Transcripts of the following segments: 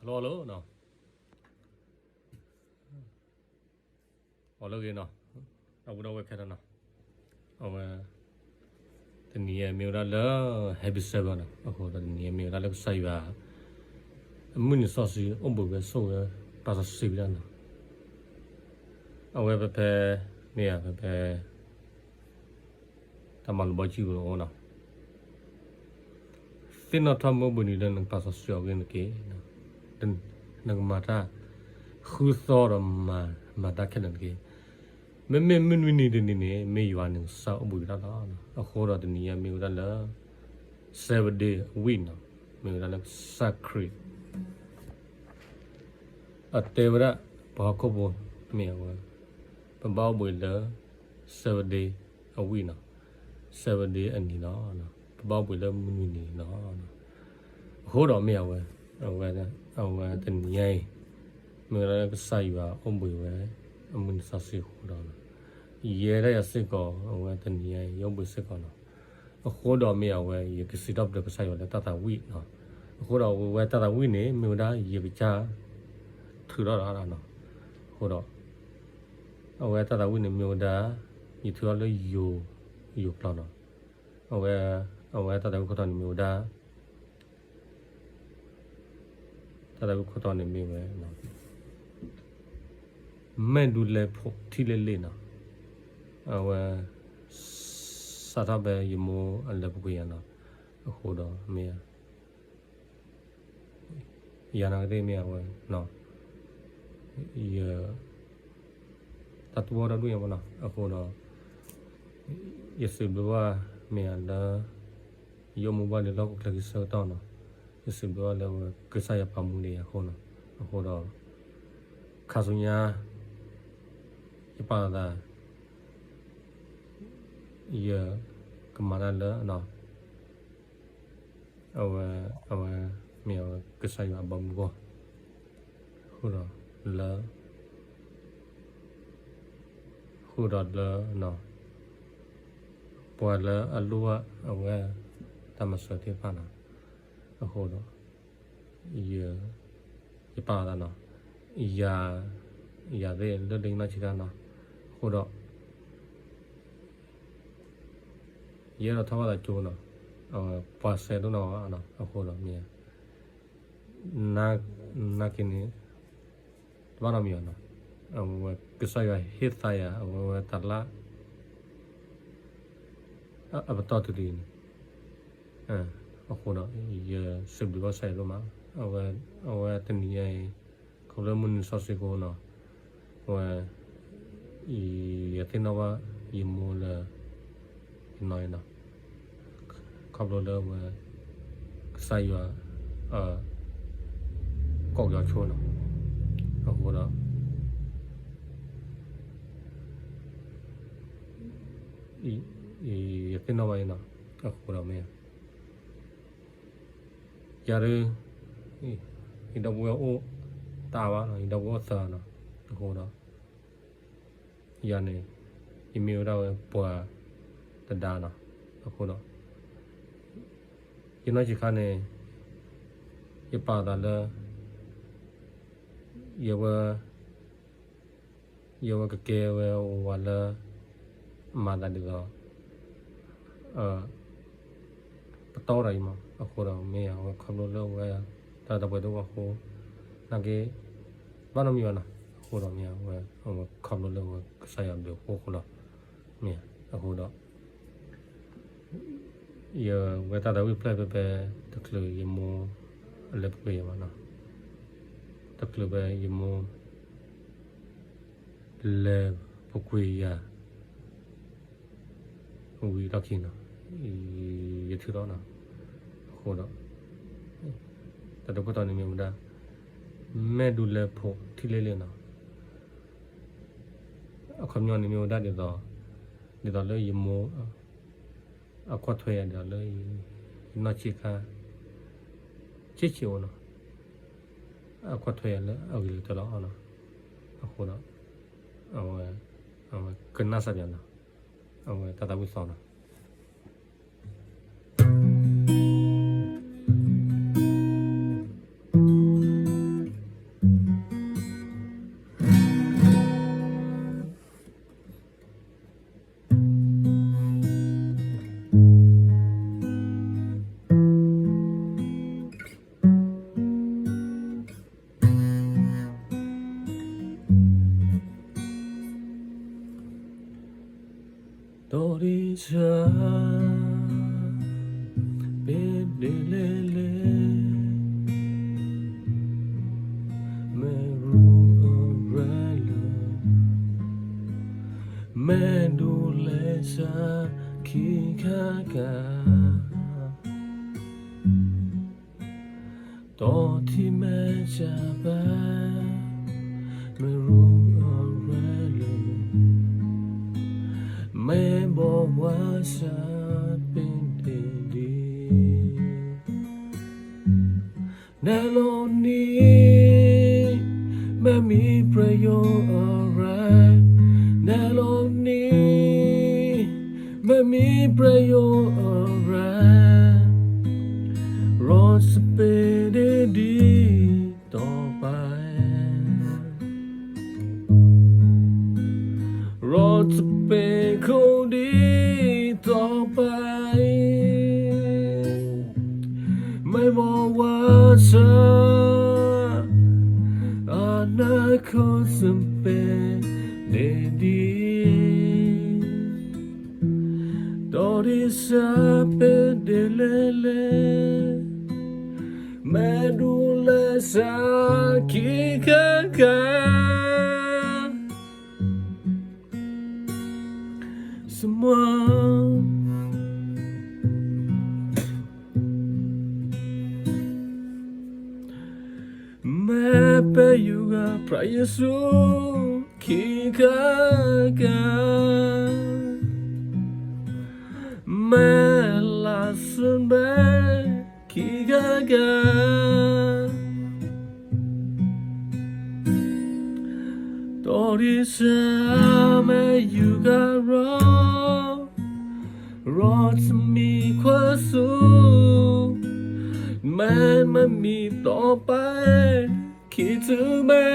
hello no hello again no đâu đâu cái đó no ông thì nhiều miêu ra lỡ happy seven no ông đó nhiều miêu ra lỡ say vào muốn sao gì ông bố cái số cái ba mươi sáu no ông về về nè vềทำมันบ่จิวโอนะสินอทำบ่บุนี่เลนปาสสยอกินเกนะดันนังมาตาคูซอรมาตาแค่นั้นเกเมมันวินี่นี่นี่เมยว่านึงซาอบุยละละนะอะโครอตนี่เมละละ7 day week นะเมละละ sacred อะเตวระบาก็บ่เมว่าปะบ่บุยละ7 day a week นะ7 day อันนี้เนาะบ่บุยละมื้อนี้เนาะโหดอกแมวเว้ยเอาไว้นะเอาไว้ตะนี้ไงมื้อละก็ใส่ว่าอมบุยไว้อมุนซาซิโหดอกเยได้สิก็เอาไว้ตะนี้ไงยอมบุยสิก็เนาะโหดอกแมวเว้ยยก็สิดอกก็ใส่ว่าตะตาวิเนาะโหดอกเว้ยตะตาวินี่มื้อได้ยไปจ้าถือดอกละเนาะโหดอกเอาไว้ตะตาวินี่มื้อได้ยถือเลยอยู่เปล่าเนาะเอาไว้ตะตาวิก็ตอนนี้มื้อได้แต่ก็ตอนนี้มีไว้นะแม่ดูแลพวกที่เล่นๆนะเอาไว้สาธารณะยมูอะไรพวกนี้นะโอ้โหดอเมียยานักเรียนเมียไว้เนาะเยอะตัดตัวเราด้วยมั้งนะโอ้โหดอยากสืบดูว่าเมียละยมูบ้านเราก็เลยเสด็จต่อเนาะสิบตัวแล้วก็ใส่ปามุเลยคนน่ะโหดอข้าสุญญาอีป่าตาเยอะก็มาได้แล้วเนาะเอาเมียก็ใส่ปามุก็โหดอแล้วโหดอแล้วเนาะปวดแล้วอลัวเอาไว้ทำมาสวยที่ผ่านน่ะโอ้โหเนาะเยอะอีป่าแล้วเนาะอย่าเร่เรื่องน่าชิดาเนาะโหเนาะเยอะเราทำอะไรจูเนาะปาเสดุเนาะเนาะโอ้โหเนาะเนี่ยนักกินนี่บ้านเรามีเนาะกิสายฮิตสายตัดละต่อตัวดีโอ้โหเนาะยสิบดีกว่าใส่ลงมาเอาไว้ตอนนี้เขาเริ่มมันซอสกูเนาะว่าที่นว่ายิมูเลยน้อยเนาะขับรถเริ่มใส่ว่ากอกยอดชัวเนาะโอ้โหเนาะที่นว่าเนาะโอ้โหเนาะเนี่ยยารืออินดาบัวโอตาวะอินดาบัวสานะโหนะยานี่อีเมลเราปัวตดานะโหนะยินดีค่ะเนี่ยยป่าตาเลยเยาวกเกววันละมาตาดีก็ปตออะไรมาโหเราไม่เอาขับรถเร็วไว้แต่ไปดูว่าโหนักเก็ตบ้านเรามีวะนะโหเราไม่เอาไว้ขับรถเร็วใส่ยาเดียวโหเราเนี่ยโหเราเยอะเวลาเราวิปเลยไปตะกลือยมูอะไรพวกนี้มานะตะกลือไปยมูเล็บพวกนี้ยาวิลักขินะยี่ที่เรานะโหเราแต่เราก็ตอนนี้มีมันได้แม่ดูแลพวกที่เล่นๆนะคำย้อนนี้มีมันได้เดี๋ยวเลยยิมโมควาดถอยเดี๋ยวเลยนอชิคาเชี่ยวนะควาดถอยแล้วเอาอยู่ตลอดนะโหเราเอาเกินน่าสับยันนะเอาตาตาวิสานะ เป็นเดเลเลไม่รู้อะไรเลยแม่ดูแลฉันขี้ข้ากาตอนที่แม่จะไปไม่รู้อะไรเลยแม่บอกว่าฉันเป็นเด็กดีในโลกนี้ไม่มีประโยชน์อะไรในโลกนี้ไม่มีประโยชน์อะไรรอจะเป็นได้ดีต่อไปรอจะเป็นคนดีต่อไปไม่บอกว่าฉันอนาคตจะเป็นได้ดีตอนที่ฉันเป็นเด็กเล็กแม่ดูแลฉันขี้ข้างกายเสมอแม่ไปอยู่กับพระเยซูขี้ข้างกายแม่ลาสันแม่ขี้ข้างกายตอนที่ฉันไม่อยู่กับเราจะมีความสุขแม้ไม่มีต่อไปคิดถึงแม่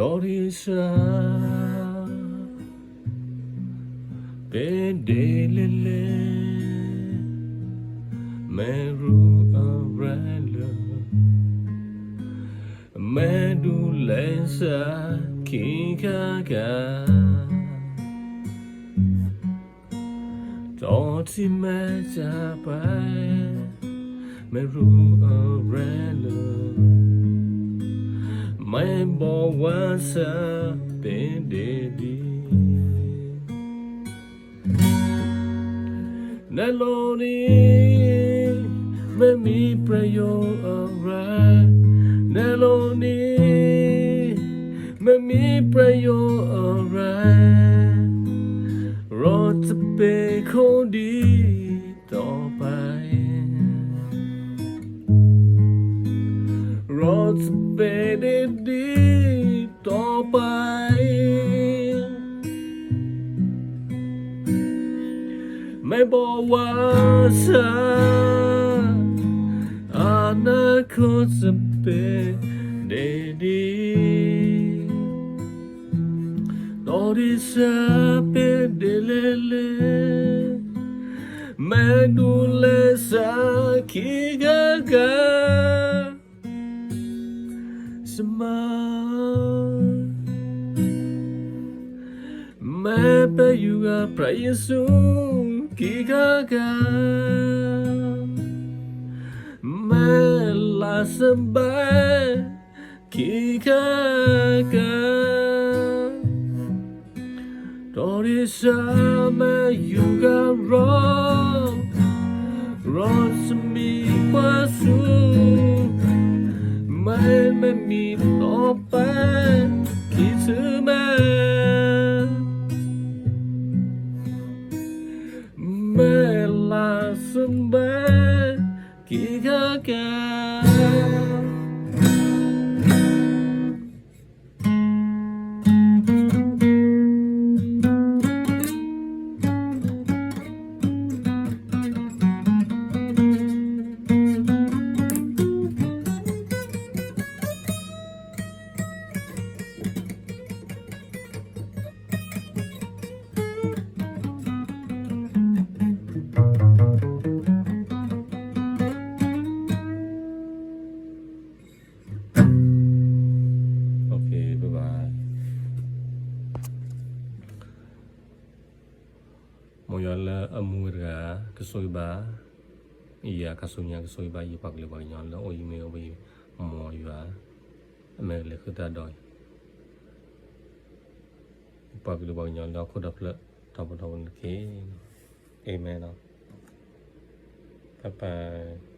ตอนที่ฉันเป็นเด็กเล็กๆไม่รู้อะไรเลยแม่ดูแลฉันขี้ข้างกายตอนที่แม่จะไปไม่รู้อะไรเลยไม่บอกว่าฉันเป็นเด็กดีในโลกนี้ไม่มีประโยชน์อะไรในโลกนี้ไม่มีประโยชน์อะไรเราจะเป็นคนดีต่อไปเราจะเป็นเด็กดีต่อไปไม่บอกว่าฉันอนาคตจะเป็นเด็กดีตอนที่ฉันเป็นเด็กเล็กๆแม่ดูแลฉันขี้ข้างกายเสมอแม่ไปอยู่กับพระเยซูขี้ข้างกายแม่ลาสบายขี้ข้างกายตอนที่ฉันไม่อยู่กับเราจะมีความสุขไม่มีต่อไปคิดถึงแม่แม่ลาสบายขี้ข้างกาย moyala amura kesoiba iya kasunya kesoiba yi pak le ba nyon la o email bi mo yua ame le khuta doi pak le ba nyon la khudap la taw ke amen bye bye